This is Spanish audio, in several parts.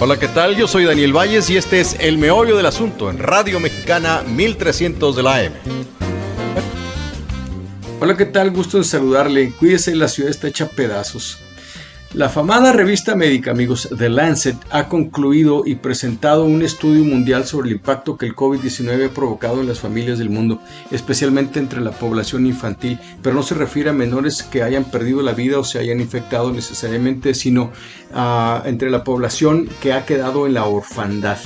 Hola, ¿qué tal? Yo soy Daniel Valles y este es El Meollo del Asunto en Radio Mexicana 1300 de la AM. Hola, ¿qué tal? Gusto en saludarle. Cuídese, la ciudad está hecha pedazos. La afamada revista médica, amigos, The Lancet, ha concluido y presentado un estudio mundial sobre el impacto que el COVID-19 ha provocado en las familias del mundo, especialmente entre la población infantil, pero no se refiere a menores que hayan perdido la vida o se hayan infectado necesariamente, sino entre la población que ha quedado en la orfandad.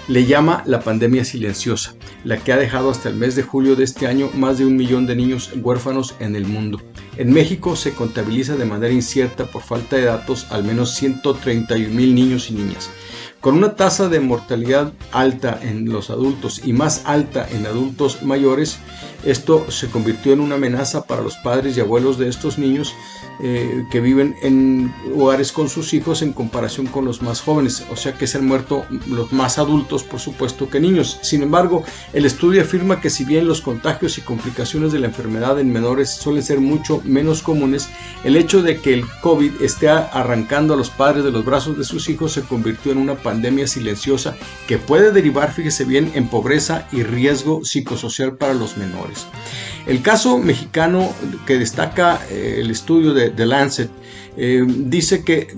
Le llama la pandemia silenciosa, la que ha dejado hasta el mes de julio de este año más de 1 millón de niños huérfanos en el mundo. En México se contabiliza de manera incierta por falta de datos al menos 131,000 niños y niñas. Con una tasa de mortalidad alta en los adultos y más alta en adultos mayores, esto se convirtió en una amenaza para los padres y abuelos de estos niños que viven en hogares con sus hijos en comparación con los más jóvenes, o sea que se han muerto los más adultos, por supuesto, que niños. Sin embargo, el estudio afirma que si bien los contagios y complicaciones de la enfermedad en menores suelen ser mucho menos comunes, el hecho de que el COVID esté arrancando a los padres de los brazos de sus hijos se convirtió en una pandemia silenciosa que puede derivar, fíjese bien, en pobreza y riesgo psicosocial para los menores. El caso mexicano que destaca el estudio de The Lancet dice que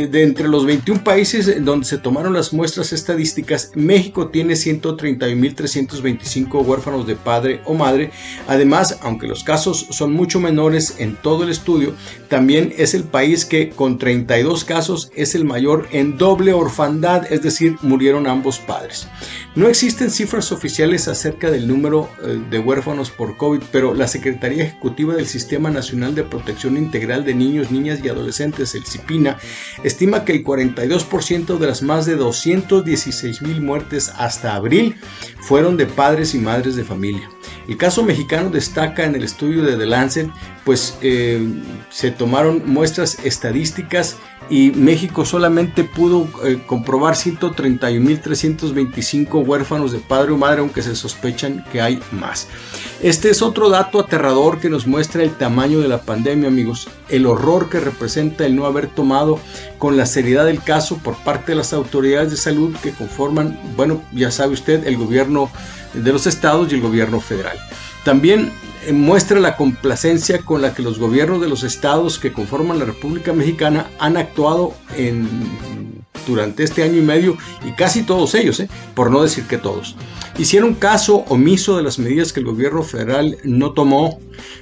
de entre los 21 países donde se tomaron las muestras estadísticas, México tiene 131,325 huérfanos de padre o madre. Además, aunque los casos son mucho menores en todo el estudio, también es el país que con 32 casos es el mayor en doble orfandad, es decir, murieron ambos padres. No existen cifras oficiales acerca del número de huérfanos por COVID, pero la Secretaría Ejecutiva del Sistema Nacional de Protección Integral de Niños, Niñas y Adolescentes, el CIPINA, estima que el 42% de las más de 216,000 muertes hasta abril fueron de padres y madres de familia. El caso mexicano destaca en el estudio de The Lancet, pues se tomaron muestras estadísticas y México solamente pudo comprobar 131,325 huérfanos de padre o madre, aunque se sospechan que hay más. Este es otro dato aterrador que nos muestra el tamaño de la pandemia, amigos, el horror que representa el no haber tomado con la seriedad del caso por parte de las autoridades de salud que conforman, bueno, ya sabe usted, el gobierno de los estados y el gobierno federal. También muestra la complacencia con la que los gobiernos de los estados que conforman la República Mexicana han actuado durante este año y medio, y casi todos ellos, por no decir que todos, hicieron caso omiso de las medidas que el gobierno federal no tomó,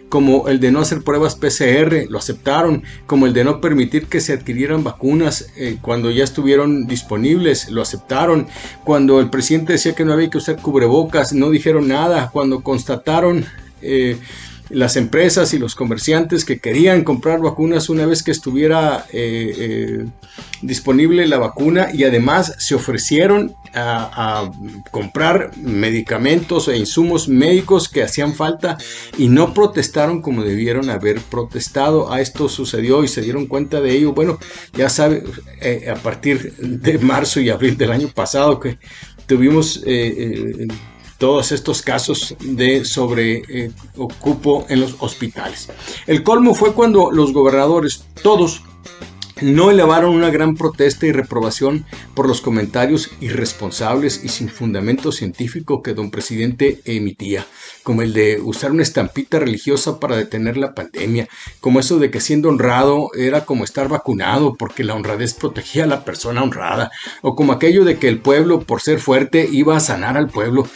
como el de no hacer pruebas PCR, lo aceptaron, como el de no permitir que se adquirieran vacunas cuando ya estuvieron disponibles, lo aceptaron, cuando el presidente decía que no había que usar cubrebocas, no dijeron nada, cuando constataron las empresas y los comerciantes que querían comprar vacunas una vez que estuviera disponible la vacuna, y además se ofrecieron a comprar medicamentos e insumos médicos que hacían falta y no protestaron como debieron haber protestado. A esto sucedió y se dieron cuenta de ello, bueno, ya sabe, a partir de marzo y abril del año pasado que tuvimos todos estos casos de sobreocupo en los hospitales. El colmo fue cuando los gobernadores, todos, no elevaron una gran protesta y reprobación por los comentarios irresponsables y sin fundamento científico que don presidente emitía, como el de usar una estampita religiosa para detener la pandemia, como eso de que siendo honrado era como estar vacunado porque la honradez protegía a la persona honrada, o como aquello de que el pueblo, por ser fuerte, iba a sanar al pueblo.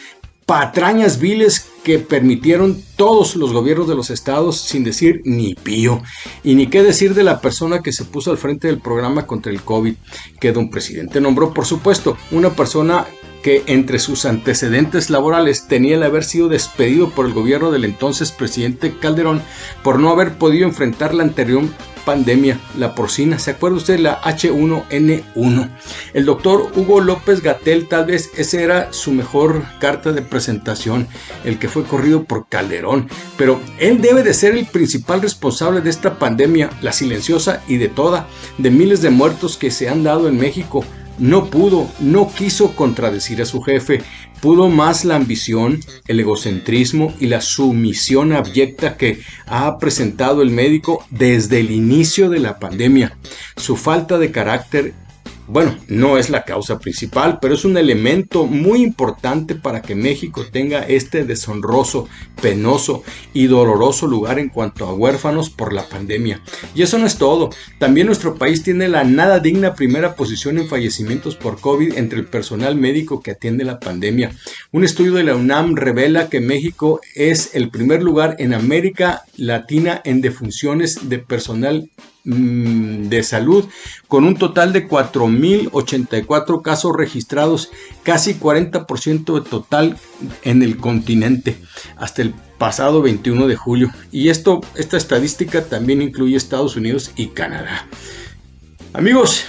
Patrañas viles que permitieron todos los gobiernos de los estados sin decir ni pío. Y ni qué decir de la persona que se puso al frente del programa contra el COVID, que don presidente nombró, por supuesto, una persona que entre sus antecedentes laborales tenía el haber sido despedido por el gobierno del entonces presidente Calderón por no haber podido enfrentar la anterior pandemia, la porcina. ¿Se acuerda usted? La H1N1. El doctor Hugo López-Gatell, tal vez esa era su mejor carta de presentación, el que fue corrido por Calderón, pero él debe de ser el principal responsable de esta pandemia, la silenciosa y de miles de muertos que se han dado en México. No quiso contradecir a su jefe, pudo más la ambición, el egocentrismo y la sumisión abyecta que ha presentado el médico desde el inicio de la pandemia. Su falta de carácter Bueno, no es la causa principal, pero es un elemento muy importante para que México tenga este deshonroso, penoso y doloroso lugar en cuanto a huérfanos por la pandemia. Y eso no es todo. También nuestro país tiene la nada digna primera posición en fallecimientos por COVID entre el personal médico que atiende la pandemia. Un estudio de la UNAM revela que México es el primer lugar en América Latina en defunciones de personal de salud, con un total de 4.084 casos registrados, casi 40% de total en el continente, hasta el pasado 21 de julio. Y esta estadística también incluye Estados Unidos y Canadá. Amigos,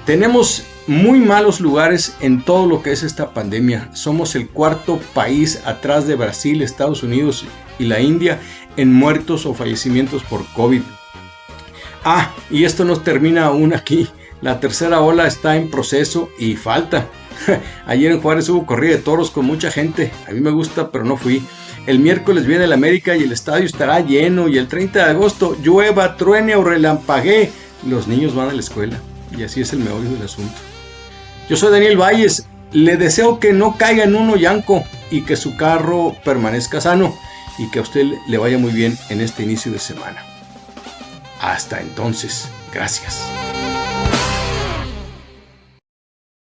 tenemos muy malos lugares en todo lo que es esta pandemia. Somos el cuarto país atrás de Brasil, Estados Unidos y la India en muertos o fallecimientos por COVID. Y esto no termina aún aquí. La tercera ola está en proceso y falta. Ayer en Juárez hubo corrida de toros con mucha gente. A mí me gusta, pero no fui. El miércoles viene el América y el estadio estará lleno. Y el 30 de agosto, llueva, truene o relampaguee, los niños van a la escuela. Y así es el meollo del asunto. Yo soy Daniel Valles. Le deseo que no caiga en un hoyanco y que su carro permanezca sano. Y que a usted le vaya muy bien en este inicio de semana. Hasta entonces, gracias.